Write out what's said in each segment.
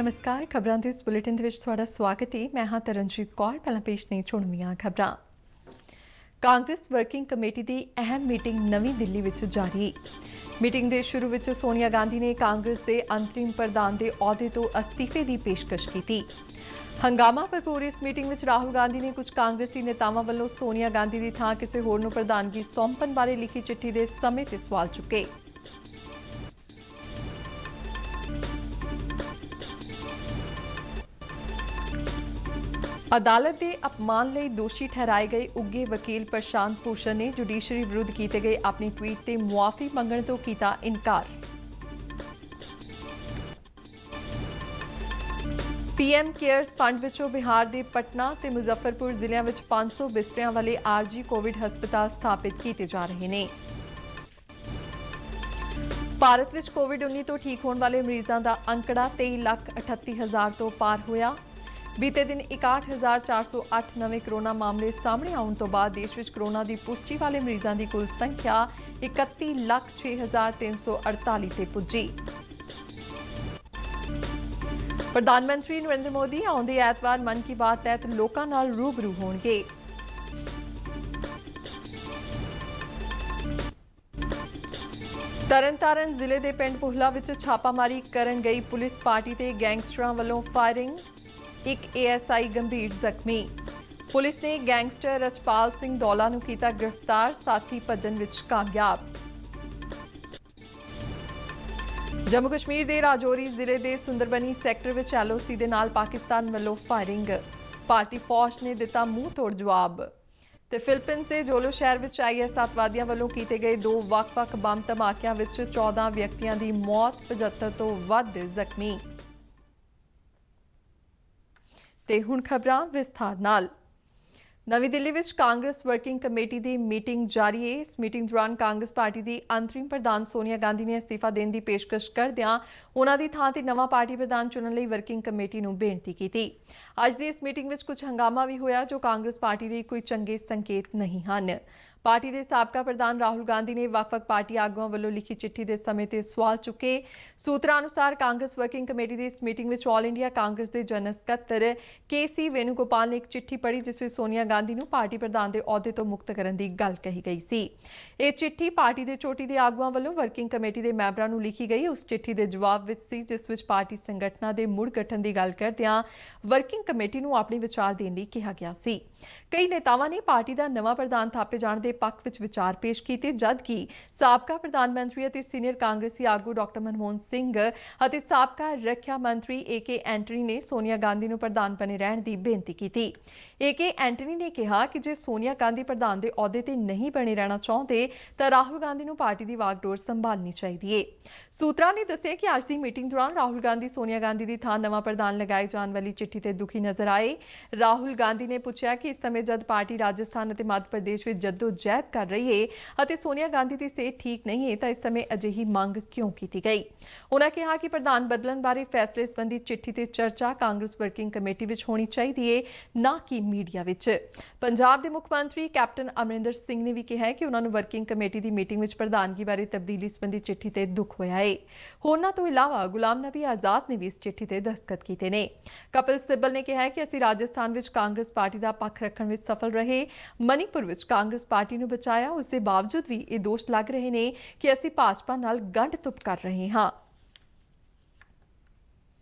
नमस्कार। खबरां ਦੇ ਇਸ ਬੁਲੇਟਿਨ ਦੇ ਵਿੱਚ ਤੁਹਾਡਾ ਸਵਾਗਤ ਹੈ। ਮੈਂ ਹਾਂ ਤਰਨਜੀਤ ਕੌਰ। ਪਹਿਲਾਂ ਪੇਸ਼ ਨੇ ਚੁਣਵੀਆਂ ਖਬਰਾਂ। ਕਾਂਗਰਸ ਵਰਕਿੰਗ ਕਮੇਟੀ ਦੀ ਅਹਿਮ ਮੀਟਿੰਗ ਨਵੀਂ ਦਿੱਲੀ ਵਿੱਚ ਜਾਰੀ। ਮੀਟਿੰਗ ਦੇ ਸ਼ੁਰੂ ਵਿੱਚ ਸੋਨੀਆ ਗਾਂਧੀ ਨੇ ਕਾਂਗਰਸ ਦੇ ਅੰਤਰਿਮ ਪ੍ਰਧਾਨ ਦੇ ਅਹੁਦੇ ਤੋਂ ਅਸਤੀਫੇ ਦੀ ਪੇਸ਼ਕਸ਼ ਕੀਤੀ। ਹੰਗਾਮਾ ਭਰਪੂਰ ਇਸ ਮੀਟਿੰਗ ਵਿੱਚ ਰਾਹੁਲ ਗਾਂਧੀ ਨੇ ਕੁਝ ਕਾਂਗਰਸੀ ਨੇਤਾਵਾਂ ਵੱਲੋਂ ਸੋਨੀਆ ਗਾਂਧੀ ਦੀ ਥਾਂ ਕਿਸੇ ਹੋਰ ਨੂੰ ਪ੍ਰਧਾਨਗੀ ਸੌਂਪਣ ਬਾਰੇ ਲਿਖੀ ਚਿੱਠੀ ਦੇ ਸਮੇਂ ਤੇ ਸਵਾਲ ਚੁੱਕੇ। ਅਦਾਲਤ ਦੇ ਅਪਮਾਨ ਲਈ ਦੋਸ਼ੀ ਠਹਿਰਾਏ ਗਏ ਉੱਘੇ ਵਕੀਲ ਪ੍ਰਸ਼ਾਂਤ ਭੂਸ਼ਣ ਨੇ ਜੁਡੀਸ਼ਰੀ ਵਿਰੁੱਧ ਕੀਤੇ ਗਏ ਆਪਣੇ ਟਵੀਟ ਤੇ ਮੁਆਫੀ ਮੰਗਣ ਤੋਂ ਕੀਤਾ ਇਨਕਾਰ। ਪੀਐਮ ਕੇਅਰਸ ਫੰਡ ਵਿੱਚੋਂ ਬਿਹਾਰ ਦੇ ਪਟਨਾ ਤੇ ਮੁਜ਼ੱਫਰਪੁਰ ਜ਼ਿਲ੍ਹਿਆਂ ਵਿੱਚ 500 ਬਿਸਤਰਿਆਂ ਵਾਲੇ ਆਰਜੀ ਕੋਵਿਡ ਹਸਪਤਾਲ ਸਥਾਪਿਤ ਕੀਤੇ ਜਾ ਰਹੇ ਨੇ। ਭਾਰਤ ਵਿੱਚ ਕੋਵਿਡ-19 ਤੋਂ ਠੀਕ ਹੋਣ ਵਾਲੇ ਮਰੀਜ਼ਾਂ ਦਾ ਅੰਕੜਾ 23,38,000 ਤੋਂ ਪਾਰ ਹੋਇਆ। ਬੀਤੇ ਦਿਨ 61,408 ਨਵੇਂ ਕੋਰੋਨਾ ਮਾਮਲੇ ਸਾਹਮਣੇ ਆਉਣ ਤੋਂ ਬਾਅਦ ਦੇਸ਼ ਵਿੱਚ ਕੋਰੋਨਾ ਦੀ ਪੁਸ਼ਟੀ ਵਾਲੇ ਮਰੀਜ਼ਾਂ ਦੀ ਕੁੱਲ ਸੰਖਿਆ 31,06,348 ਤੇ ਪੁੱਜੀ। ਪ੍ਰਧਾਨ ਮੰਤਰੀ ਨਰਿੰਦਰ ਮੋਦੀ ਆਉਂਦੇ ਐਤਵਾਰ ਮਨ ਕੀ ਬਾਤ ਤਹਿਤ ਲੋਕਾਂ ਨਾਲ ਰੂਬਰੂ ਹੋਣਗੇ। ਤਰਨਤਾਰਨ ਜ਼ਿਲ੍ਹੇ ਦੇ ਪਿੰਡ ਪੁਹਲਾ ਵਿੱਚ ਛਾਪਾਮਾਰੀ ਕਰਨ ਗਈ ਪੁਲਿਸ ਪਾਰਟੀ ਤੇ ਗੈਂਗਸਟਰਾਂ ਵੱਲੋਂ ਫਾਇਰਿੰਗ। ਇੱਕ ASI ਗੰਭੀਰ ਜ਼ਖਮੀ। ਪੁਲਿਸ ਨੇ ਗੈਂਗਸਟਰ ਰਚਪਾਲ ਸਿੰਘ ਦੌਲਾ ਨੂੰ ਕੀਤਾ ਗ੍ਰਿਫਤਾਰ, ਸਾਥੀ ਭੱਜਣ ਵਿੱਚ ਕਾਮਯਾਬ। ਜੰਮੂ ਕਸ਼ਮੀਰ ਦੇ ਰਾਜੌਰੀ ਜ਼ਿਲ੍ਹੇ ਦੇ ਸੁੰਦਰਬਨੀ ਸੈਕਟਰ ਵਿੱਚ LOC ਦੇ ਨਾਲ ਪਾਕਿਸਤਾਨ ਵੱਲੋਂ ਫਾਇਰਿੰਗ। ਭਾਰਤੀ ਫੌਜ ਨੇ ਦਿੱਤਾ ਮੂੰਹ ਤੋੜ ਜਵਾਬ। ਤੇ ਫਿਲੀਪੀਨਸ ਦੇ ਜੋਲੋ ਸ਼ਹਿਰ ਵਿੱਚ IS ਅੱਤਵਾਦੀਆਂ ਵੱਲੋਂ ਕੀਤੇ ਗਏ 2 ਵੱਖ-ਵੱਖ ਬੰਬ ਧਮਾਕਿਆਂ ਵਿੱਚ 14 ਵਿਅਕਤੀਆਂ ਦੀ ਮੌਤ, 75 ਤੋਂ ਵੱਧ ਜ਼ਖਮੀ। ਤੇ ਹੁਣ ਖਬਰਾਂ ਵਿਸਥਾਰ ਨਾਲ। ਨਵੀਂ ਦਿੱਲੀ ਵਿੱਚ ਕਾਂਗਰਸ ਵਰਕਿੰਗ ਕਮੇਟੀ ਦੀ ਮੀਟਿੰਗ ਜਾਰੀ ਹੈ। ਇਸ ਮੀਟਿੰਗ ਦੌਰਾਨ ਕਾਂਗਰਸ ਪਾਰਟੀ ਦੀ ਅੰਤਰਿਮ ਪ੍ਰਧਾਨ ਸੋਨੀਆ ਗਾਂਧੀ ਨੇ ਅਸਤੀਫਾ ਦੇਣ ਦੀ ਪੇਸ਼ਕਸ਼ ਕਰਦਿਆਂ ਉਹਨਾਂ ਦੀ ਥਾਂ ਤੇ ਨਵਾਂ ਪਾਰਟੀ ਪ੍ਰਧਾਨ ਚੁਣਨ ਲਈ ਵਰਕਿੰਗ ਕਮੇਟੀ ਨੂੰ ਬੇਨਤੀ ਕੀਤੀ। ਅੱਜ ਦੀ ਇਸ ਮੀਟਿੰਗ ਵਿੱਚ ਕੁਝ ਹੰਗਾਮਾ ਵੀ ਹੋਇਆ ਜੋ ਕਾਂਗਰਸ ਪਾਰਟੀ ਲਈ ਕੋਈ ਚੰਗੇ ਸੰਕੇਤ ਨਹੀਂ ਹਨ। ਪਾਰਟੀ ਦੇ ਸਾਬਕਾ ਪ੍ਰਧਾਨ ਰਾਹੁਲ ਗਾਂਧੀ ਨੇ ਵੱਖ-ਵੱਖ ਪਾਰਟੀ ਆਗੂਆਂ ਵੱਲੋਂ ਲਿਖੀ ਚਿੱਠੀ ਦੇ ਸਮੇਂ ਤੇ ਸਵਾਲ ਚੁੱਕੇ। ਸੂਤਰਾਂ ਅਨੁਸਾਰ ਕਾਂਗਰਸ ਵਰਕਿੰਗ ਕਮੇਟੀ ਦੀ ਇਸ ਮੀਟਿੰਗ ਵਿੱਚ ਆਲ ਇੰਡੀਆ ਕਾਂਗਰਸ ਦੇ ਜਨਰਲ ਸਕੱਤਰ KC ਵੇਣੂਗੋਪਾਲ ਨੇ ਇੱਕ ਚਿੱਠੀ ਪੜ੍ਹੀ ਜਿਸ ਵਿੱਚ ਸੋਨੀਆ ਗਾਂਧੀ ਨੂੰ ਪਾਰਟੀ ਪ੍ਰਧਾਨ ਦੇ ਅਹੁਦੇ ਤੋਂ ਮੁਕਤ ਕਰਨ ਦੀ ਗੱਲ ਕਹੀ ਗਈ ਸੀ। ਇਹ ਚਿੱਠੀ ਪਾਰਟੀ ਦੇ ਚੋਟੀ ਦੇ ਆਗੂਆਂ ਵੱਲੋਂ ਵਰਕਿੰਗ ਕਮੇਟੀ ਦੇ ਮੈਂਬਰਾਂ ਨੂੰ ਲਿਖੀ ਗਈ। ਉਸ ਚਿੱਠੀ ਦੇ ਜਵਾਬ ਵਿੱਚ ਸੀ ਜਿਸ ਵਿੱਚ ਪਾਰਟੀ ਸੰਗਠਨਾਂ ਦੇ ਮੁੜ ਗਠਨ ਦੀ ਗੱਲ ਕਰਦਿਆਂ ਵਰਕਿੰਗ ਕਮੇਟੀ ਨੂੰ ਆਪਣੇ ਵਿਚਾਰ ਦੇਣ ਲਈ ਕਿਹਾ ਗਿਆ ਸੀ। ਕਈ ਨੇਤਾਵਾਂ ਨੇ ਪਾਰਟੀ ਦਾ ਨਵਾਂ ਪ੍ਰਧਾਨ ਥਾਪੇ ਜਾਣ ਦੇ ਪੱਖ ਵਿੱਚ ਵਿਚਾਰ ਪੇਸ਼ ਕੀਤੇ, ਜਦਕਿ ਸਾਬਕਾ ਪ੍ਰਧਾਨ ਮੰਤਰੀ ਅਤੇ ਸੀਨੀਅਰ ਕਾਂਗਰਸੀ ਆਗੂ ਡਾਕਟਰ ਮਨਮੋਹਨ ਸਿੰਘ ਅਤੇ ਸਾਬਕਾ ਰੱਖਿਆ ਮੰਤਰੀ AK ਐਂਟਨੀ ਨੇ ਸੋਨੀਆ ਗਾਂਧੀ ਨੂੰ ਪ੍ਰਧਾਨ ਬਣੇ ਰਹਿਣ ਦੀ ਬੇਨਤੀ ਕੀਤੀ। AK ਐਂਟਨੀ ਨੇ ਕਿਹਾ ਕਿ ਜੇ ਸੋਨੀਆ ਗਾਂਧੀ ਪ੍ਰਧਾਨ ਦੇ ਅਹੁਦੇ ਤੇ ਨਹੀਂ ਬਣੇ ਰਹਿਣਾ ਚਾਹੁੰਦੇ ਤਾਂ ਰਾਹੁਲ ਗਾਂਧੀ ਨੂੰ ਪਾਰਟੀ ਦੀ ਵਾਗਡੋਰ ਸੰਭਾਲਣੀ ਚਾਹੀਦੀ ਹੈ। ਸੂਤਰਾਂ ਨੇ ਦੱਸਿਆ ਕਿ ਅੱਜ ਦੀ ਮੀਟਿੰਗ ਦੌਰਾਨ ਰਾਹੁਲ ਗਾਂਧੀ ਸੋਨੀਆ ਗਾਂਧੀ ਦੀ ਥਾਂ ਨਵਾਂ ਪ੍ਰਧਾਨ ਲਗਾਏ ਜਾਣ ਵਾਲੀ ਚਿੱਠੀ ਤੇ ਦੁਖੀ ਨਜ਼ਰ ਆਏ। ਰਾਹੁਲ ਗਾਂਧੀ ਨੇ ਪੁੱਛਿਆ ਕਿ ਇਸ ਸਮੇਂ ਜਦ ਪਾਰਟੀ ਰਾਜਸਥਾਨ ਅਤੇ ਮੱਧ ਪ੍ਰਦੇਸ਼ ਵਿੱਚ ਜੱਦੋ-ਜਹਿਦ ਕਰ ਰਹੀ ਹੈ ਅਤੇ ਸੋਨੀਆ ਗਾਂਧੀ ਦੀ ਸਿਹਤ ਠੀਕ ਨਹੀਂ ਹੈ ਤਾਂ ਇਸ ਸਮੇਂ ਅਜਿਹੀ ਮੰਗ ਕਿਉਂ ਕੀਤੀ ਗਈ। ਉਨ੍ਹਾਂ ਕਿਹਾ ਕਿ ਪ੍ਰਧਾਨ ਬਦਲਣ ਬਾਰੇ ਫੈਸਲੇ ਸੰਬੰਧੀ ਚਿੱਠੀ ਤੇ ਚਰਚਾ ਕਾਂਗਰਸ ਵਰਕਿੰਗ ਕਮੇਟੀ ਵਿੱਚ ਹੋਣੀ ਚਾਹੀਦੀ ਹੈ, ਨਾ ਕਿ ਮੀਡੀਆ ਵਿੱਚ। ਪੰਜਾਬ ਦੇ ਮੁੱਖ ਮੰਤਰੀ ਕੈਪਟਨ ਅਮਰਿੰਦਰ ਸਿੰਘ ਨੇ ਵੀ ਕਿਹਾ ਹੈ ਕਿ ਉਨ੍ਹਾਂ ਨੂੰ ਵਰਕਿੰਗ ਕਮੇਟੀ ਦੀ ਮੀਟਿੰਗ ਵਿੱਚ ਪ੍ਰਧਾਨਗੀ ਬਾਰੇ ਤਬਦੀਲੀ ਸੰਬੰਧੀ ਚਿੱਠੀ ਤੇ ਦੁੱਖ ਹੋਇਆ ਹੈ। ਹੋਰਨਾਂ ਤੋਂ ਇਲਾਵਾ ਗੁਲਾਮ ਨਬੀ ਆਜ਼ਾਦ ਨੇ ਵੀ ਇਸ ਚਿੱਠੀ ਤੇ ਦਸਤਖਤ ਕੀਤੇ ਨੇ। ਕਪਿਲ ਸਿੱਬਲ ਨੇ ਕਿਹਾ ਹੈ ਕਿ ਅਸੀਂ ਰਾਜਸਥਾਨ ਵਿੱਚ ਕਾਂਗਰਸ ਪਾਰਟੀ ਦਾ ਪੱਖ ਰੱਖਣ ਵਿੱਚ ਸਫਲ ਰਹੇ। ਮਨੀਪੁਰ ਵਿੱਚ ਕਾਂਗਰਸ ਪਾਰਟੀ ਨੂੰ ਬਚਾਇਆ। ਉਸ ਦੇ ਬਾਵਜੂਦ ਵੀ ਇਹ ਦੋਸ਼ ਲੱਗ ਰਹੇ ਨੇ ਕਿ ਅਸੀਂ ਭਾਜਪਾ ਨਾਲ ਗੰਢ ਤੁਪ ਕਰ ਰਹੇ ਹਾਂ।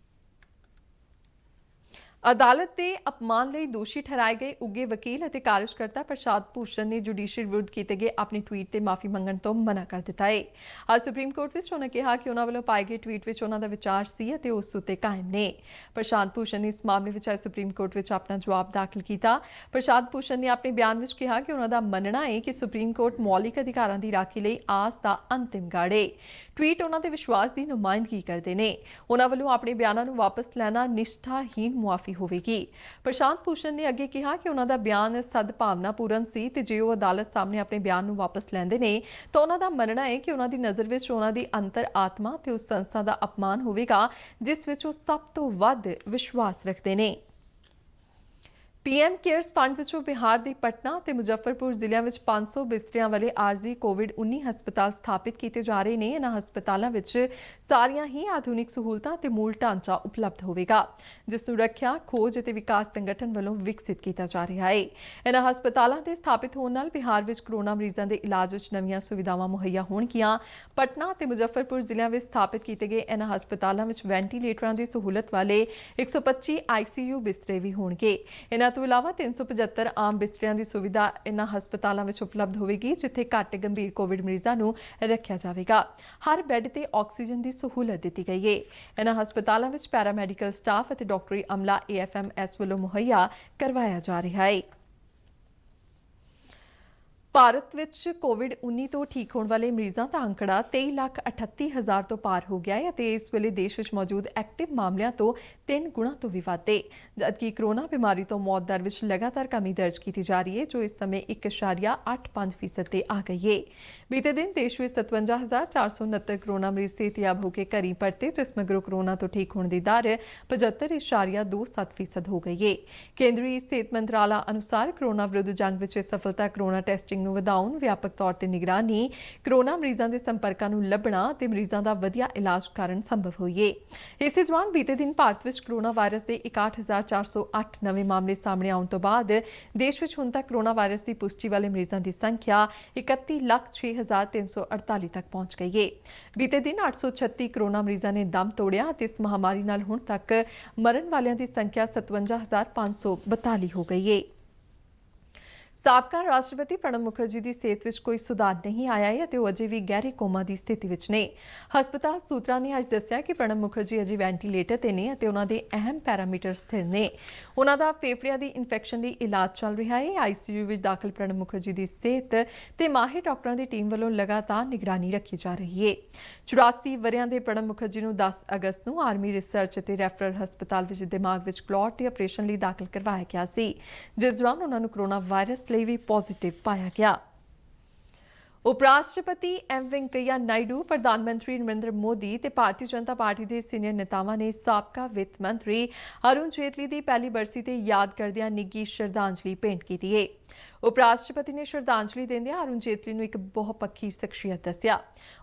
ਅਦਾਲਤ ਦੇ ਅਪਮਾਨ ਲਈ ਦੋਸ਼ੀ ਠਹਿਰਾਏ ਗਏ ਉੱਘੇ ਵਕੀਲ ਅਤੇ ਕਾਰਜਕਰਤਾ ਪ੍ਰਸ਼ਾਂਤ ਭੂਸ਼ਣ ਨੇ ਜੁਡੀਸ਼ਰੀ ਵਿਰੁੱਧ ਕੀਤੇ ਗਏ ਆਪਣੇ ਟਵੀਟ ਤੇ ਮਾਫੀ ਮੰਗਣ ਤੋਂ ਮਨਾ ਕਰ ਦਿੱਤਾ ਹੈ। ਅੱਜ ਸੁਪਰੀਮ ਕੋਰਟ ਵਿੱਚ ਉਹਨਾਂ ਕਿਹਾ ਕਿ ਉਹਨਾਂ ਵੱਲੋਂ ਪਾਏ ਗਏ ਟਵੀਟ ਵਿੱਚ ਉਹਨਾਂ ਦਾ ਵਿਚਾਰ ਸੀ ਅਤੇ ਉਸ ਉੱਤੇ ਕਾਇਮ ਨੇ। ਪ੍ਰਸ਼ਾਂਤ ਭੂਸ਼ਣ ਨੇ ਇਸ ਮਾਮਲੇ ਵਿੱਚ ਅੱਜ ਸੁਪਰੀਮ ਕੋਰਟ ਵਿੱਚ ਆਪਣਾ ਜਵਾਬ ਦਾਖਲ ਕੀਤਾ। ਪ੍ਰਸ਼ਾਂਤ ਭੂਸ਼ਣ ਨੇ ਆਪਣੇ ਬਿਆਨ ਵਿੱਚ ਕਿਹਾ ਕਿ ਉਹਨਾਂ ਦਾ ਮੰਨਣਾ ਹੈ ਕਿ ਸੁਪਰੀਮ ਕੋਰਟ ਮੌਲਿਕ ਅਧਿਕਾਰਾਂ ਦੀ ਰਾਖੀ ਲਈ ਆਸ ਦਾ ਅੰਤਿਮ ਗੜ੍ਹ ਹੈ। ਟਵੀਟ ਉਹਨਾਂ ਦੇ ਵਿਸ਼ਵਾਸ ਦੀ ਨੁਮਾਇੰਦਗੀ ਕਰਦੇ ਨੇ। ਉਹਨਾਂ ਵੱਲੋਂ ਆਪਣੇ ਬਿਆਨਾਂ ਨੂੰ ਵਾਪਸ ਲੈਣਾ ਨਿਸ਼ਠਾਹੀਨ ਮੁਆਫੀ ਹੋਵੇਗੀ। ਪ੍ਰਸ਼ਾਂਤ ਭੂਸ਼ਣ ਨੇ ਅੱਗੇ ਕਿਹਾ ਕਿ ਉਹਨਾਂ ਦਾ ਬਿਆਨ ਸਦਭਾਵਨਾਪੂਰਨ ਸੀ ਤੇ ਜੇ ਉਹ ਅਦਾਲਤ ਸਾਹਮਣੇ ਆਪਣੇ ਬਿਆਨ ਨੂੰ ਵਾਪਸ ਲੈਂਦੇ ਨੇ ਤਾਂ ਉਹਨਾਂ ਦਾ ਮੰਨਣਾ ਹੈ ਕਿ ਉਹਨਾਂ ਦੀ ਨਜ਼ਰ ਵਿੱਚ ਉਹਨਾਂ ਦੀ ਅੰਤਰ ਆਤਮਾ ਤੇ ਉਸ ਸੰਸਥਾ ਦਾ ਅਪਮਾਨ ਹੋਵੇਗਾ ਜਿਸ ਵਿੱਚ ਉਹ ਸਭ ਤੋਂ ਵੱਧ ਵਿਸ਼ਵਾਸ ਰੱਖਦੇ ਨੇ। पीएम केयर्स फंड विचों बिहार ਦੇ ਪਟਨਾ ਤੇ ਮੁਜ਼ੱਫਰਪੁਰ ਜ਼ਿਲ੍ਹਿਆਂ ਵਿੱਚ 500 ਬਿਸਤਰਿਆਂ ਵਾਲੇ ਆਰਜ਼ੀ ਕੋਵਿਡ-19 ਹਸਪਤਾਲ ਸਥਾਪਿਤ ਕੀਤੇ ਜਾ ਰਹੇ ਨੇ। ਇਹਨਾਂ ਹਸਪਤਾਲਾਂ ਵਿੱਚ ਸਾਰੀਆਂ ਹੀ ਆਧੁਨਿਕ ਸਹੂਲਤਾਂ ਤੇ ਮੂਲ ਢਾਂਚਾ ਉਪਲਬਧ ਹੋਵੇਗਾ, ਜਿਸ ਨੂੰ ਰੱਖਿਆ, ਖੋਜ ਅਤੇ ਵਿਕਾਸ ਸੰਗਠਨ ਵੱਲੋਂ ਵਿਕਸਿਤ ਕੀਤਾ ਜਾ ਰਿਹਾ ਹੈ। ਇਹਨਾਂ ਹਸਪਤਾਲਾਂ ਦੇ ਸਥਾਪਿਤ ਹੋਣ ਨਾਲ ਬਿਹਾਰ ਵਿੱਚ ਕਰੋਨਾ ਮਰੀਜ਼ਾਂ ਦੇ ਇਲਾਜ ਵਿੱਚ ਨਵੀਆਂ ਸੁਵਿਧਾਵਾਂ ਮੁਹੱਈਆ ਹੋਣਗੀਆਂ। ਪਟਨਾ ਤੇ ਮੁਜ਼ੱਫਰਪੁਰ ਜ਼ਿਲ੍ਹਿਆਂ ਵਿੱਚ ਸਥਾਪਿਤ ਕੀਤੇ ਗਏ ਇਹਨਾਂ ਹਸਪਤਾਲਾਂ ਵਿੱਚ ਵੈਂਟੀਲੇਟਰਾਂ ਦੀ ਸਹੂਲਤ ਵਾਲੇ 125 ਆਈਸੀਯੂ ਬਿਸਤਰੇ ਵੀ ਹੋਣਗੇ। ਇਹਨਾਂ ਤੋਂ ਇਲਾਵਾ 375 ਆਮ ਬਿਸਤਰਿਆਂ ਦੀ ਸੁਵਿਧਾ ਇਹਨਾਂ ਹਸਪਤਾਲਾਂ ਵਿੱਚ ਉਪਲਬਧ ਹੋਵੇਗੀ, ਜਿੱਥੇ ਘੱਟ ਗੰਭੀਰ ਕੋਵਿਡ ਮਰੀਜ਼ਾਂ ਨੂੰ ਰੱਖਿਆ ਜਾਵੇਗਾ। ਹਰ ਬੈੱਡ ਤੇ ਆਕਸੀਜਨ ਦੀ ਸਹੂਲਤ ਦਿੱਤੀ ਗਈ ਹੈ। ਇਹਨਾਂ ਹਸਪਤਾਲਾਂ ਵਿੱਚ ਪੈਰਾਮੈਡੀਕਲ ਸਟਾਫ ਅਤੇ ਡਾਕਟਰੀ ਅਮਲਾ AFMS ਵੱਲੋਂ ਮੁਹੱਈਆ ਕਰਵਾਇਆ ਜਾ ਰਿਹਾ ਹੈ। ਭਾਰਤ ਵਿੱਚ ਕੋਵਿਡ-19 ਤੋਂ ਠੀਕ ਹੋਣ ਵਾਲੇ ਮਰੀਜ਼ਾਂ ਦਾ ਅੰਕੜਾ 23,38,000 ਤੋਂ ਪਾਰ ਹੋ ਗਿਆ ਹੈ ਅਤੇ ਇਸ ਵੇਲੇ ਦੇਸ਼ ਵਿੱਚ ਮੌਜੂਦ ਐਕਟਿਵ ਮਾਮਲਿਆਂ ਤੋਂ 3 ਗੁਣਾ ਤੋਂ ਵੀ ਵੱਧ ਹੈ, ਜਦਕਿ ਕਰੋਨਾ ਬਿਮਾਰੀ ਤੋਂ ਮੌਤ ਦਰ ਵਿੱਚ ਲਗਾਤਾਰ ਕਮੀ ਦਰਜ ਕੀਤੀ ਜਾ ਰਹੀ ਹੈ, ਜੋ ਇਸ ਸਮੇਂ 1.85% ਤੇ ਆ ਗਈ ਹੈ। ਬੀਤੇ ਦਿਨ ਦੇਸ਼ ਵਿੱਚ 57,469 ਕਰੋਨਾ ਮਰੀਜ਼ ਸਿਹਤਯਾਬ ਹੋ ਕੇ ਘਰੀਂ ਪਰਤੇ, ਜਿਸ ਮਗਰੋਂ ਕਰੋਨਾ ਤੋਂ ਠੀਕ ਹੋਣ ਦੀ ਦਰ 75.27% ਹੋ ਗਈ ਹੈ। ਕੇਂਦਰੀ ਸਿਹਤ ਮੰਤਰਾਲਾ ਅਨੁਸਾਰ ਕਰੋਨਾ ਵਿਰੁੱਧ ਜੰਗ ਵਿੱਚ ਸਫਲਤਾ ਕਰੋਨਾ ਟੈਸਟਿੰਗ ਨੂੰ ਵਧਾਉਣ, ਵਿਆਪਕ ਤੌਰ ਤੇ ਨਿਗਰਾਨੀ, ਕਰੋਨਾ ਮਰੀਜ਼ਾਂ ਦੇ ਸੰਪਰਕਾਂ ਨੂੰ ਲੱਭਣਾ ਤੇ ਮਰੀਜ਼ਾਂ ਦਾ ਵਧੀਆ ਇਲਾਜ ਕਾਰਨ ਸੰਭਵ ਹੋਈ ਹੈ। ਇਸੇ ਦੌਰਾਨ ਬੀਤੇ ਦਿਨ ਭਾਰਤ ਵਿੱਚ ਕਰੋਨਾ ਵਾਇਰਸ ਦੇ 61,408 ਨਵੇਂ ਮਾਮਲੇ ਸਾਹਮਣੇ ਆਉਣ ਤੋਂ ਬਾਅਦ ਦੇਸ਼ ਵਿੱਚ ਹੁਣ ਤੱਕ ਕਰੋਨਾ ਵਾਇਰਸ ਦੀ ਪੁਸ਼ਟੀ ਵਾਲੇ ਮਰੀਜ਼ਾਂ ਦੀ ਸੰਖਿਆ 31,06,348 ਤੱਕ ਪਹੁੰਚ ਗਈ ਹੈ। ਬੀਤੇ ਦਿਨ 836 ਕਰੋਨਾ ਮਰੀਜ਼ਾਂ ਨੇ ਦਮ ਤੋੜਿਆ ਅਤੇ ਇਸ ਮਹਾਮਾਰੀ ਨਾਲ ਹੁਣ ਤੱਕ ਮਰਨ ਵਾਲਿਆਂ ਦੀ ਸੰਖਿਆ 57,542 ਹੋ ਗਈ ਹੈ। ਸਾਬਕਾ ਰਾਸ਼ਟਰਪਤੀ ਪ੍ਰਣਬ ਮੁਖਰਜੀ ਦੀ ਸਿਹਤ ਵਿੱਚ ਕੋਈ ਸੁਧਾਰ ਨਹੀਂ ਆਇਆ ਹੈ ਅਤੇ ਉਹ ਅਜੇ ਵੀ ਗਹਿਰੇ ਕੋਮਾ ਦੀ ਸਥਿਤੀ ਵਿੱਚ ਨੇ। ਹਸਪਤਾਲ ਸੂਤਰਾਂ ਨੇ ਅੱਜ ਦੱਸਿਆ ਕਿ ਪ੍ਰਣਬ ਮੁਖਰਜੀ ਅਜੇ ਵੈਂਟੀਲੇਟਰ ਤੇ ਨੇ ਅਤੇ ਉਹਨਾਂ ਦੇ ਅਹਿਮ ਪੈਰਾਮੀਟਰ ਸਥਿਰ ਨੇ। ਉਹਨਾਂ ਦਾ ਫੇਫੜਿਆਂ ਦੀ ਇਨਫੈਕਸ਼ਨ ਲਈ ਇਲਾਜ ਚੱਲ ਰਿਹਾ ਹੈ। ਆਈਸੀਯੂ ਵਿੱਚ ਦਾਖਲ ਪ੍ਰਣਬ ਮੁਖਰਜੀ ਦੀ ਸਿਹਤ ਤੇ ਮਾਹਿਰ ਡਾਕਟਰਾਂ ਦੀ ਟੀਮ ਵੱਲੋਂ ਲਗਾਤਾਰ ਨਿਗਰਾਨੀ ਰੱਖੀ ਜਾ ਰਹੀ ਹੈ। 84 ਵਰ੍ਹਿਆਂ ਦੇ ਪ੍ਰਣਬ ਮੁਖਰਜੀ ਨੂੰ 10 ਅਗਸਤ ਨੂੰ ਆਰਮੀ ਰਿਸਰਚ ਅਤੇ ਰੈਫਰਲ ਹਸਪਤਾਲ ਵਿੱਚ ਦਿਮਾਗ ਵਿੱਚ ਕਲੌਟ ਦੇ ਆਪਰੇਸ਼ਨ ਲਈ ਦਾਖਲ ਕਰਵਾਇਆ ਗਿਆ ਸੀ, ਜਿਸ ਦੌਰਾਨ ਉਹਨਾਂ ਨੂੰ ਕਰੋਨਾ ਵਾਇਰਸ ਲਈ ਵੀ ਪੋਜ਼ਿਟਿਵ ਪਾਇਆ ਗਿਆ। ਉਪ ਰਾਸ਼ਟਰਪਤੀ ਵੈਂਕਈਆ ਨਾਇਡੂ, ਪ੍ਰਧਾਨ ਮੰਤਰੀ ਨਰਿੰਦਰ ਮੋਦੀ ਤੇ ਭਾਰਤੀ ਜਨਤਾ ਪਾਰਟੀ ਦੇ ਸੀਨੀਅਰ ਨੇਤਾਵਾਂ ਨੇ ਸਾਬਕਾ ਵਿੱਤ ਮੰਤਰੀ ਅਰੁਣ ਜੇਤਲੀ ਦੀ ਪਹਿਲੀ ਬਰਸੀ ਤੇ ਯਾਦ ਕਰਦਿਆਂ ਨਿੱਘੀ ਸ਼ਰਧਾਂਜਲੀ ਭੇਂਟ ਕੀਤੀ ਹੈ। ਉਪ ਰਾਸ਼ਟਰਪਤੀ ਨੇ ਸ਼ਰਧਾਂਜਲੀ ਦਿੰਦਿਆਂ ਅਰੁਣ ਜੇਤਲੀ ਨੂੰ ਇੱਕ ਬਹੁਪੱਖੀ ਸ਼ਖਸੀਅਤ ਦੱਸਿਆ।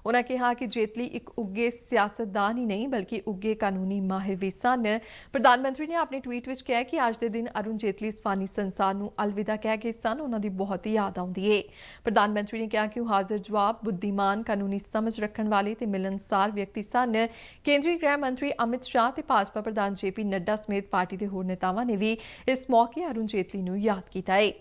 ਉਨ੍ਹਾਂ ਕਿਹਾ ਕਿ ਜੇਤਲੀ ਇੱਕ ਉੱਘੇ ਸਿਆਸਤਦਾਨ ਹੀ ਨਹੀਂ ਬਲਕਿ ਉੱਘੇ ਕਾਨੂੰਨੀ ਮਾਹਿਰ ਵੀ ਸਨ। ਪ੍ਰਧਾਨ ਮੰਤਰੀ ਨੇ ਆਪਣੇ ਟਵੀਟ ਵਿੱਚ ਕਿਹਾ ਕਿ ਅੱਜ ਦੇ ਦਿਨ ਅਰੁਣ ਜੇਤਲੀ ਇਸ ਫਾਨੀ ਸੰਸਾਰ ਨੂੰ ਅਲਵਿਦਾ ਕਹਿ ਗਏ ਸਨ। ਉਹਨਾਂ ਦੀ ਬਹੁਤ ਯਾਦ ਆਉਂਦੀ ਹੈ। ਪ੍ਰਧਾਨ ਮੰਤਰੀ ਨੇ ਕਿਹਾ ਕਿ ਉਹ ਹਾਜ਼ਰ ਜਵਾਬ, ਬੁੱਧੀਮਾਨ, ਕਾਨੂੰਨੀ ਸਮਝ ਰੱਖਣ ਵਾਲੇ ਤੇ ਮਿਲਨਸਾਰ ਵਿਅਕਤੀ ਸਨ। ਕੇਂਦਰੀ ਗ੍ਰਹਿ ਮੰਤਰੀ ਅਮਿਤ ਸ਼ਾਹ ਤੇ ਭਾਜਪਾ ਪ੍ਰਧਾਨ JP ਨੱਡਾ ਸਮੇਤ ਪਾਰਟੀ ਦੇ ਹੋਰ ਨੇਤਾਵਾਂ ਨੇ ਵੀ ਇਸ ਮੌਕੇ ਅਰੁਣ ਜੇਤਲੀ ਨੂੰ ਯਾਦ ਕੀਤਾ ਹੈ।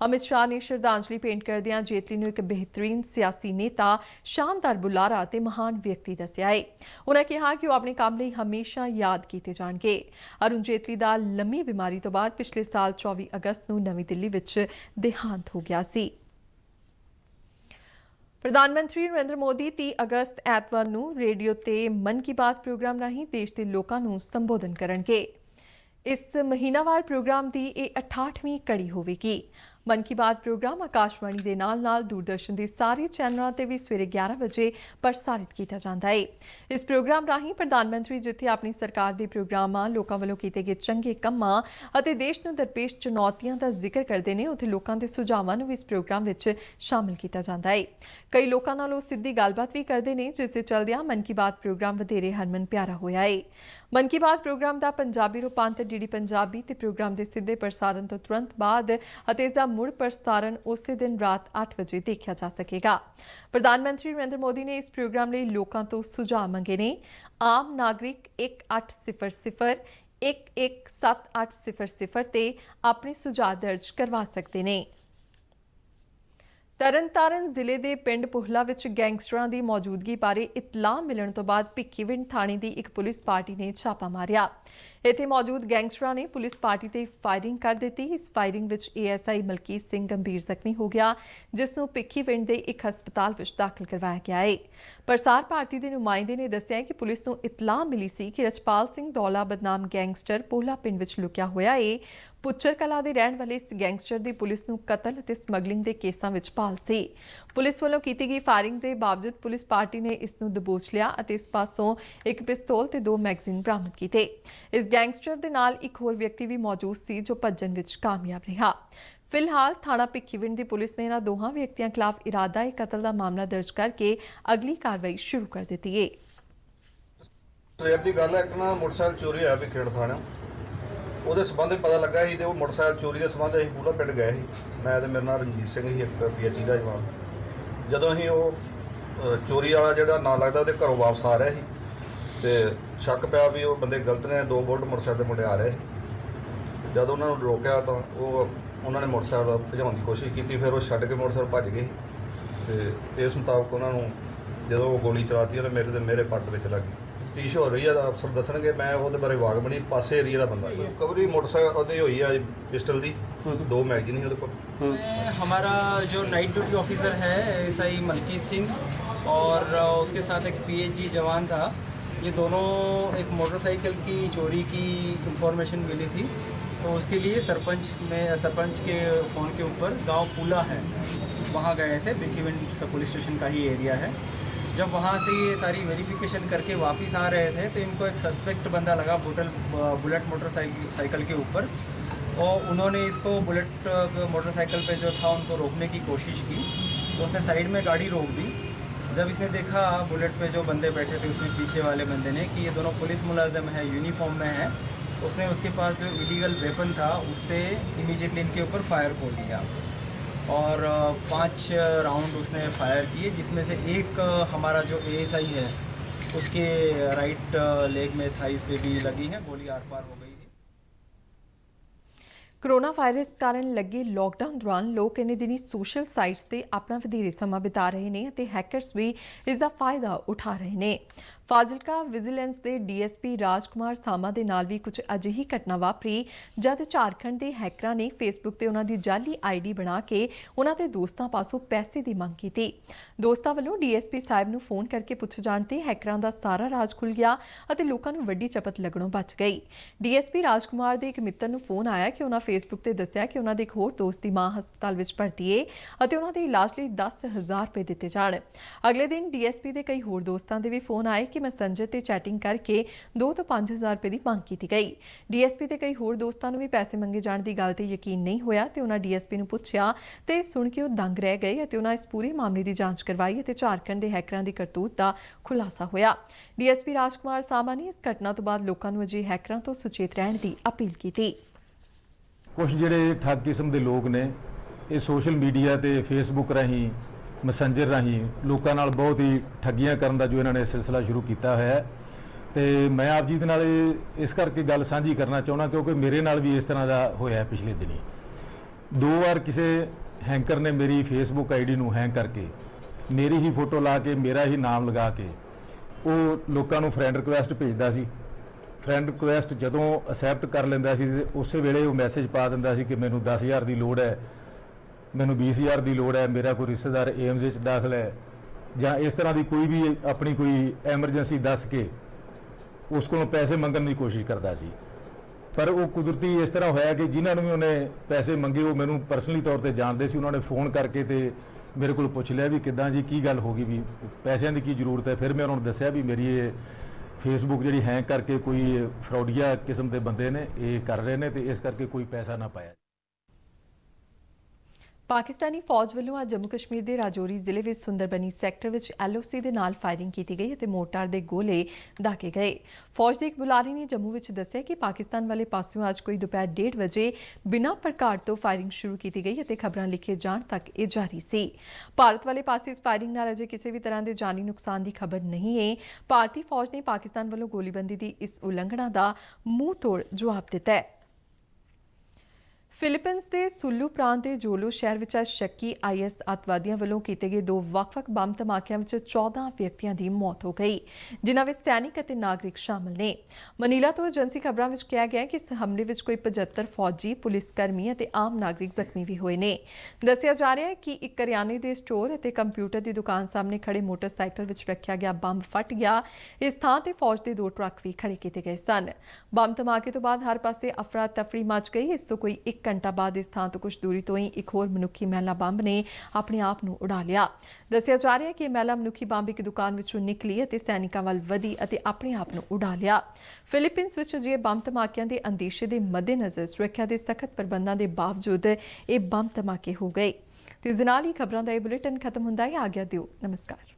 ਅਮਿਤ ਸ਼ਾਹ ਨੇ ਸ਼ਰਧਾਂਜਲੀ ਭੇਂਟ ਕਰਦਿਆਂ ਜੇਤਲੀ ਨੂੰ ਇੱਕ ਬਿਹਤਰੀਨ ਸਿਆਸੀ ਨੇਤਾ, ਸ਼ਾਨਦਾਰ ਬੁਲਾਰਾ ਤੇ ਮਹਾਨ ਵਿਅਕਤੀ ਦੱਸਿਆ ਹੈ। ਉਨ੍ਹਾਂ ਕਿਹਾ ਕਿ ਉਹ ਆਪਣੇ ਕੰਮ ਲਈ ਹਮੇਸ਼ਾ ਯਾਦ ਕੀਤੇ ਜਾਣਗੇ। ਅਰੁਣ ਜੇਤਲੀ ਦਾ ਲੰਮੀ ਬਿਮਾਰੀ ਤੋਂ ਬਾਅਦ ਪਿਛਲੇ ਸਾਲ 24 ਅਗਸਤ ਨੂੰ ਨਵੀਂ ਦਿੱਲੀ ਵਿੱਚ ਦੇਹਾਂਤ ਹੋ ਗਿਆ ਸੀ। ਪ੍ਰਧਾਨ ਮੰਤਰੀ ਨਰਿੰਦਰ ਮੋਦੀ 30 ਅਗਸਤ ਐਤਵਾਰ ਨੂੰ ਰੇਡੀਓ ਤੇ ਮਨ ਕੀ ਬਾਤ ਪ੍ਰੋਗਰਾਮ ਰਾਹੀਂ ਦੇਸ਼ ਦੇ ਲੋਕਾਂ ਨੂੰ ਸੰਬੋਧਨ ਕਰਨਗੇ। ਇਸ ਮਹੀਨਾਵਾਰ ਪ੍ਰੋਗਰਾਮ ਦੀ ਇਹ 68ਵੀਂ ਕੜੀ ਹੋਵੇਗੀ। ਮਨ ਕੀ ਬਾਤ ਪ੍ਰੋਗਰਾਮ ਆਕਾਸ਼ਵਾਣੀ ਦੇ ਨਾਲ-ਨਾਲ ਦੂਰਦਰਸ਼ਨ ਦੇ ਸਾਰੇ ਚੈਨਲਾਂ ਤੇ ਵੀ ਸਵੇਰੇ 11 ਵਜੇ ਪ੍ਰਸਾਰਿਤ ਕੀਤਾ ਜਾਂਦਾ ਹੈ। ਇਸ ਪ੍ਰੋਗਰਾਮ ਰਾਹੀਂ ਪ੍ਰਧਾਨ ਮੰਤਰੀ ਜਿੱਥੇ ਆਪਣੀ ਸਰਕਾਰ ਦੇ ਪ੍ਰੋਗਰਾਮਾਂ, ਲੋਕਾਂ ਵੱਲੋਂ ਕੀਤੇ ਗਏ ਚੰਗੇ ਕੰਮਾਂ ਅਤੇ ਦੇਸ਼ ਨੂੰ ਦਰਪੇਸ਼ ਚੁਣੌਤੀਆਂ ਦਾ ਜ਼ਿਕਰ ਕਰਦੇ ਨੇ, ਉੱਥੇ ਲੋਕਾਂ ਦੇ ਸੁਝਾਵਾਂ ਨੂੰ ਵੀ ਇਸ ਪ੍ਰੋਗਰਾਮ ਵਿੱਚ ਸ਼ਾਮਲ ਕੀਤਾ ਜਾਂਦਾ ਹੈ। ਕਈ ਲੋਕਾਂ ਨਾਲ ਉਹ ਸਿੱਧੀ ਗੱਲਬਾਤ ਵੀ ਕਰਦੇ ਨੇ, ਜਿਸ ਦੇ ਚੱਲਦਿਆਂ ਮਨ ਕੀ ਬਾਤ ਪ੍ਰੋਗਰਾਮ ਵਧੇਰੇ ਹਰਮਨ ਪਿਆਰਾ ਹੋਇਆ ਹੈ। ਮਨ ਕੀ ਬਾਤ ਪ੍ਰੋਗਰਾਮ ਦਾ ਪੰਜਾਬੀ ਰੂਪਾਂਤਰ DD ਪੰਜਾਬੀ ਤੇ ਪ੍ਰੋਗਰਾਮ ਦੇ ਸਿੱਧੇ ਪ੍ਰਸਾਰਣ ਤੋਂ ਤੁਰੰਤ ਬਾਅਦ ਅਤੇ ਇਸ ਦਾ ਮੁੜ ਪ੍ਰਸਾਰਣ ਉਸੇ ਦਿਨ ਰਾਤ 8 ਵਜੇ ਦੇਖਿਆ ਜਾ ਸਕੇਗਾ। ਪ੍ਰਧਾਨ ਮੰਤਰੀ ਨਰਿੰਦਰ ਮੋਦੀ ਨੇ ਇਸ ਪ੍ਰੋਗਰਾਮ ਲਈ ਲੋਕਾਂ ਤੋਂ ਸੁਝਾਅ ਮੰਗੇ ਨੇ। ਆਮ ਨਾਗਰਿਕ 1800-117800 ਤੇ ਆਪਣੇ ਸੁਝਾਅ ਦਰਜ ਕਰਵਾ ਸਕਦੇ ਨੇ। ਤਰਨਤਾਰਨ ਜ਼ਿਲ੍ਹੇ ਦੇ ਪਿੰਡ ਪੁਹਲਾ ਵਿੱਚ ਗੈਂਗਸਟਰਾਂ ਦੀ ਮੌਜੂਦਗੀ ਬਾਰੇ ਇਤਲਾਹ ਮਿਲਣ ਤੋਂ ਬਾਅਦ ਭਿੱਖੀਵਿੰਡ ਥਾਣੇ ਦੀ ਇੱਕ ਪੁਲਿਸ ਪਾਰਟੀ ਨੇ ਛਾਪਾ ਮਾਰਿਆ। ਇੱਥੇ ਮੌਜੂਦ ਗੈਂਗਸਟਰਾਂ ਨੇ ਪੁਲਿਸ ਪਾਰਟੀ ਤੇ ਫਾਇਰਿੰਗ ਕਰ ਦਿੱਤੀ। ਇਸ ਫਾਇਰਿੰਗ ਵਿੱਚ ASI ਮਲਕੀਤ ਸਿੰਘ ਗੰਭੀਰ ਜ਼ਖਮੀ ਹੋ ਗਿਆ, ਜਿਸ ਨੂੰ ਭਿੱਖੀਵਿੰਡ ਦੇ ਇੱਕ ਹਸਪਤਾਲ ਵਿੱਚ ਦਾਖਲ ਕਰਵਾਇਆ ਗਿਆ ਹੈ। ਪ੍ਰਸਾਰ ਭਾਰਤੀ ਦੇ ਨੁਮਾਇੰਦੇ ਨੇ ਦੱਸਿਆ ਕਿ ਪੁਲਿਸ ਨੂੰ ਇਤਲਾਹ ਮਿਲੀ ਸੀ ਕਿ ਰਛਪਾਲ ਸਿੰਘ ਦੌਲਾ ਬਦਨਾਮ ਗੈਂਗਸਟਰ ਪੁਹਲਾ ਪਿੰਡ ਵਿੱਚ ਲੁਕਿਆ ਹੋਇਆ ਹੈ। ਪੁੱਚਰ ਕਲਾਂ ਦੇ ਰਹਿਣ ਵਾਲੇ ਇਸ ਗੈਂਗਸਟਰ ਦੀ ਪੁਲਿਸ ਨੂੰ ਕਤਲ ਅਤੇ ਸਮਗਲਿੰਗ ਦੇ ਕੇਸਾਂ ਵਿੱਚ ਭਾਲ ਸੀ। ਪੁਲਿਸ ਵੱਲੋਂ ਕੀਤੀ ਗਈ ਫਾਇਰਿੰਗ ਦੇ ਬਾਵਜੂਦ ਪੁਲਿਸ ਪਾਰਟੀ ਨੇ ਇਸ ਨੂੰ ਦਬੋਚ ਲਿਆ ਅਤੇ ਇਸ ਪਾਸੋਂ ਇੱਕ ਪਿਸਤੌਲ ਤੇ 2 ਮੈਗਜ਼ੀਨ ਬਰਾਮਦ ਕੀਤੇ। ਇਸ ਗੈਂਗਸਟਰ ਦੇ ਨਾਲ ਇੱਕ ਹੋਰ ਵਿਅਕਤੀ ਵੀ ਮੌਜੂਦ ਸੀ ਜੋ ਭੱਜਣ ਵਿੱਚ ਕਾਮਯਾਬ ਰਿਹਾ। ਫਿਲਹਾਲ ਥਾਣਾ ਭਿੱਖੀਵਿੰਡ ਦੀ ਪੁਲਿਸ ਨੇ ਇਹਨਾਂ ਦੋਹਾਂ ਵਿਅਕਤੀਆਂ ਖਿਲਾਫ ਇਰਾਦਾ ਕਤਲ ਦਾ ਮਾਮਲਾ ਦਰਜ ਕਰਕੇ ਅਗਲੀ ਕਾਰਵਾਈ ਸ਼ੁਰੂ ਕਰ ਦਿੱਤੀ ਹੈ। ਸਵੇਰ ਦੀ ਗੱਲ ਹੈ, ਇੱਕ ਨਾ ਮੋਟਰਸਾਈਕਲ ਚੋਰੀ ਹੋਇਆ ਭਿੱਖੀਵਿੰਡ ਥਾਣੇ। ਉਹਦੇ ਸੰਬੰਧ ਪਤਾ ਲੱਗਾ ਸੀ ਤੇ ਉਹ ਮੋਟਰਸਾਈਕਲ ਚੋਰੀ ਦੇ ਸੰਬੰਧ ਅਸੀਂ ਪੂਰਾ ਪਿੰਡ ਗਏ ਸੀ। ਮੈਂ ਤੇ ਮੇਰਾ ਨਾਮ ਰਣਜੀਤ ਸਿੰਘ ਸੀ, ਇੱਕ PHC ਦਾ ਜਵਾਨ। ਜਦੋਂ ਅਸੀਂ ਉਹ ਚੋਰੀ ਵਾਲਾ ਜਿਹੜਾ ਨਾਂ ਲੱਗਦਾ ਉਹਦੇ ਘਰੋਂ ਵਾਪਸ ਆ ਰਿਹਾ ਸੀ ਤੇ ਸ਼ੱਕ ਪਿਆ ਵੀ ਉਹ ਬੰਦੇ ਗਲਤ ਨੇ। 2 ਬੁਲਟ ਮੋਟਰਸਾਈਕਲ ਦੇ ਮੁੰਡੇ ਆ ਰਹੇ ਸੀ। ਜਦ ਉਹਨਾਂ ਨੂੰ ਰੋਕਿਆ ਤਾਂ ਉਹਨਾਂ ਨੇ ਮੋਟਰਸਾਈਕਲ ਭਜਾਉਣ ਦੀ ਕੋਸ਼ਿਸ਼ ਕੀਤੀ, ਫਿਰ ਉਹ ਛੱਡ ਕੇ ਮੋਟਰਸਾਈਕਲ ਭੱਜ ਗਏ ਤੇ ਇਸ ਮੁਤਾਬਕ ਉਹਨਾਂ ਨੂੰ ਜਦੋਂ ਉਹ ਗੋਲੀ ਚਲਾਤੀ ਉਹਨੇ ਮੇਰੇ ਪੱਟ ਵਿੱਚ ਲੱਗੀ। ਤੀਸ਼ ਹੋ ਰਹੀ ਆ, ਅਫਸਰ ਦੱਸਣਗੇ। ਮੈਂ ਉਹਦੇ ਬਾਰੇ ਵਾਕਬਣੀ ਪਾਸੇ ਏਰੀਆ ਦਾ ਬੰਦਾ। ਰਿਕਵਰੀ ਮੋਟਰਸਾਈਕਲ ਉਹਦੇ ਹੋਈ ਆ ਪਿਸਟਲ ਦੀ, 2 मैगजीन ही ਉਹਦੇ ਕੋਲ। हमारा जो नाइट ड्यूटी ऑफिसर है SI मलकीत सिंह और उसके साथ एक PHG जवान था। ये दोनों एक मोटरसाइकिल की चोरी की इंफॉर्मेशन मिली थी, तो उसके लिए सरपंच के फ़ोन के ऊपर गांव पूला है, वहाँ गए थे। भिक्कीविंड पुलिस स्टेशन का ही एरिया है। जब वहाँ से ये सारी वेरिफिकेशन करके वापस आ रहे थे तो इनको एक सस्पेक्ट बंदा लगा बुलेट मोटरसाइकिल के ऊपर, और उन्होंने इसको बुलेट मोटरसाइकिल पे जो था उनको रोकने की कोशिश की। तो उसने साइड में गाड़ी रोक दी। जब इसने देखा बुलेट पे जो बंदे बैठे थे उसमें पीछे वाले बंदे ने कि ये दोनों पुलिस मुलाजिम है, यूनिफॉर्म में है, उसने उसके पास जो इलीगल वेपन था उससे इमीडिएटली इनके ऊपर फायर कर दिया और 5 राउंड उसने फायर किए, जिसमें से एक हमारा जो ASI है उसके राइट लेग में थाइस पे भी लगी है, गोली आर पार हो गई। कोरोना वायरस कारण लगे लॉकडाउन दौरान लोग इन्ने दिनी सोशल साइट्स ते अपना वधेरे समा बिता रहे हैं ते हैकर्स भी इसका फायदा उठा रहे हैं। फाजिलका विजिलेंस के DSP राजकुमार सामा दे नाल भी कुछ अजिही घटना वापरी जद झारखंड के हैकरां ने फेसबुक ते उन्हां दी जाली ID बना के उन्हां दे दोस्तां पासों पैसे दी मंग कीती। दोस्तां वल्लों DSP साहब नूं फोन करके पुछ जाण ते हैकरां दा सारा राज खुल गया अते लोकां नूं वड्डी चपत लगणों बच गई। DSP राजकुमार दे एक मित्र नूं फोन आया कि उन्हां फेसबुक ते दस्सिया कि उन्हां दे एक होर दोस्त दी मां हस्पताल विच भर्ती है अते उन्हां दे इलाज लई 10,000 रुपए दित्ते जाण। अगले दिन DSP दे कई होर दोस्तां दे भी फोन आए कि मैसेंजर ते चैटिंग करके 2 ਤੋਂ 5,000 रुपए की मंग की गई। DSP ते कई होर दोस्तां नूं भी पैसे मंगे जाण दी गल ते यकीन नहीं होया ते उन्हां DSP नूं पुछया ते सुण के ਉਹ दंग रह गए अते उन्हां इस पूरे मामले की जांच करवाई अते झारखंड के हैकरां की करतूत का खुलासा होया। DSP राजकुमार सामा ने इस घटना तो बाद लोकां नूं अजे हैकरां तो सुचेत रहण दी अपील की। कुछ ਜਿਹੜੇ ਠੱਗ ਕਿਸਮ ਦੇ ਲੋਕ ਨੇ ਇਹ ਸੋਸ਼ਲ ਮੀਡੀਆ ਤੇ ਫੇਸਬੁੱਕ ਰਾਹੀਂ ਮੈਸੇਂਜਰ ਰਾਹੀਂ ਲੋਕਾਂ ਨਾਲ ਬਹੁਤ ਹੀ ਠੱਗੀਆਂ ਕਰਨ ਦਾ ਜੋ ਇਹਨਾਂ ਨੇ ਸਿਲਸਿਲਾ ਸ਼ੁਰੂ ਕੀਤਾ ਹੋਇਆ ਹੈ ਤੇ ਮੈਂ ਆਪ ਜੀ ਦੇ ਨਾਲ ਇਸ ਕਰਕੇ ਗੱਲ ਸਾਂਝੀ ਕਰਨਾ ਚਾਹੁੰਦਾ ਕਿਉਂਕਿ ਮੇਰੇ ਨਾਲ ਵੀ ਇਸ ਤਰ੍ਹਾਂ ਦਾ ਹੋਇਆ ਪਿਛਲੇ ਦਿਨੀ। 2 ਵਾਰ ਕਿਸੇ ਹੈਂਕਰ ਨੇ ਮੇਰੀ ਫੇਸਬੁੱਕ ID ਨੂੰ ਹੈਂਕ ਕਰਕੇ ਮੇਰੀ ਹੀ ਫੋਟੋ ਲਾ ਕੇ ਮੇਰਾ ਹੀ ਨਾਮ ਲਗਾ ਕੇ ਉਹ ਲੋਕਾਂ ਨੂੰ ਫਰੈਂਡ ਰਿਕੁਐਸਟ ਭੇਜਦਾ ਸੀ। फ्रेंड रिक्वेस्ट जदों असैप्ट कर लेंदा सी उस वेले वो मैसेज पा दिंदा सी कि मैनू 10,000 की लोड़ है, मैनू 20,000 की लोड़ है, मेरा कोई रिश्तेदार एम्स में दाखिल है या इस तरह की कोई भी अपनी कोई एमरजेंसी दस के उस को पैसे मंगने की कोशिश करता सी। पर वो कुदरती इस तरह होया कि जिन्होंने भी उन्हें पैसे मंगे वो मैनू परसनली तौर पर जानते सी। उन्होंने फ़ोन करके तो मेरे को पूछ लिया भी किदां जी की गल हो गई भी पैसों की जरूरत है। फिर मैं उन्होंने दस्सिया भी मेरी ये फेसबुक जी हैंक करके कोई फ्रॉडिया किस्म के बंदे ने ये कर रहे हैं तो इस करके कोई पैसा ना पाया। पाकिस्तानी फौज वालों आज जम्मू कश्मीर के राजौरी जिले में सुंदरबनी सैक्टर में LOC के नाल फायरिंग की गई और मोर्टार के गोले दागे गए। फौज के एक बुलारे ने जम्मू में दस्सिया कि पाकिस्तान वाले पासों आज कोई दोपहर 1:30 बजे बिना भड़काहट तो फायरिंग शुरू की गई और खबरां लिखे जाण तक ये जारी सी। भारत वाले पासे इस फायरिंग नाल अजे किसी भी तरह के जानी नुकसान की खबर नहीं है। भारतीय फौज ने पाकिस्तान वालों गोलीबंदी की इस उलंघना का मूँह तोड़ जवाब दिता है। फिलीपींस के सुलू प्रांत के जोलो शहर में शक्की IS अतवादियों वालों किए गए 2 ਵੱਖ-ਵੱਖ ਬੰਬ ਧਮਾਕਿਆਂ ਵਿੱਚ 14 ਵਿਅਕਤੀਆਂ ਦੀ ਮੌਤ ਹੋ ਗਈ ਜਿਨ੍ਹਾਂ ਵਿੱਚ ਸੈਨਿਕ ਅਤੇ ਨਾਗਰਿਕ ਸ਼ਾਮਲ ਨੇ। ਮਨੀਲਾ ਤੋਂ ਏਜੰਸੀ ਖਬਰਾਂ ਵਿੱਚ ਕਿਹਾ ਗਿਆ ਕਿ ਇਸ ਹਮਲੇ ਵਿੱਚ ਕੋਈ 75 ਫੌਜੀ, ਪੁਲਿਸ ਕਰਮੀ ਅਤੇ ਆਮ ਨਾਗਰਿਕ ਜ਼ਖਮੀ ਵੀ ਹੋਏ ਨੇ। ਦੱਸਿਆ ਜਾ ਰਿਹਾ ਹੈ ਕਿ ਇੱਕ ਕਰਿਆਨੇ ਦੇ ਸਟੋਰ ਅਤੇ ਕੰਪਿਊਟਰ ਦੀ ਦੁਕਾਨ ਸਾਹਮਣੇ ਖੜੇ ਮੋਟਰਸਾਈਕਲ ਵਿੱਚ ਰੱਖਿਆ ਗਿਆ ਬੰਬ ਫਟ ਗਿਆ। ਇਸ ਥਾਂ ਤੇ ਫੌਜ ਦੇ 2 ਟਰੱਕ ਵੀ ਖੜੇ ਕੀਤੇ ਗਏ ਸਨ। ਬੰਬ ਧਮਾਕੇ ਤੋਂ ਬਾਅਦ ਹਰ ਪਾਸੇ ਅਫਰਾ ਤਫਰੀ ਮਚ ਗਈ। ਇਸ ਤੋਂ ਕੋਈ 1 ਘੰਟਾ ਬਾਅਦ ਇਸ ਥਾਂ ਤੋਂ ਕੁਝ ਦੂਰੀ ਤੋਂ ਹੀ ਇੱਕ ਹੋਰ ਮਨੁੱਖੀ ਮਹਿਲਾ ਬੰਬ ਨੇ ਆਪਣੇ ਆਪ ਨੂੰ ਉਡਾ ਲਿਆ। ਦੱਸਿਆ ਜਾ ਰਿਹਾ ਹੈ ਕਿ ਇਹ ਮਹਿਲਾ ਮਨੁੱਖੀ ਬੰਬ ਇੱਕ ਦੁਕਾਨ ਵਿੱਚੋਂ ਨਿਕਲੀ ਅਤੇ ਸੈਨਿਕਾਂ ਵੱਲ ਵਧੀ ਅਤੇ ਆਪਣੇ ਆਪ ਨੂੰ ਉਡਾ ਲਿਆ। ਫਿਲੀਪੀਨਸ ਵਿੱਚ ਅਜਿਹੇ ਬੰਬ ਧਮਾਕਿਆਂ ਦੇ ਅੰਦੇਸ਼ੇ ਦੇ ਮੱਦੇਨਜ਼ਰ ਸੁਰੱਖਿਆ ਦੇ ਸਖਤ ਪ੍ਰਬੰਧਾਂ ਦੇ ਬਾਵਜੂਦ ਇਹ ਬੰਬ ਧਮਾਕੇ ਹੋ ਗਏ। ਤੇ ਇਸ ਦੇ ਨਾਲ ਹੀ ਖਬਰਾਂ ਦਾ ਇਹ ਬੁਲੇਟਿਨ ਖਤਮ ਹੁੰਦਾ ਹੈ। ਆਗਿਆ ਦਿਓ। ਨਮਸਕਾਰ।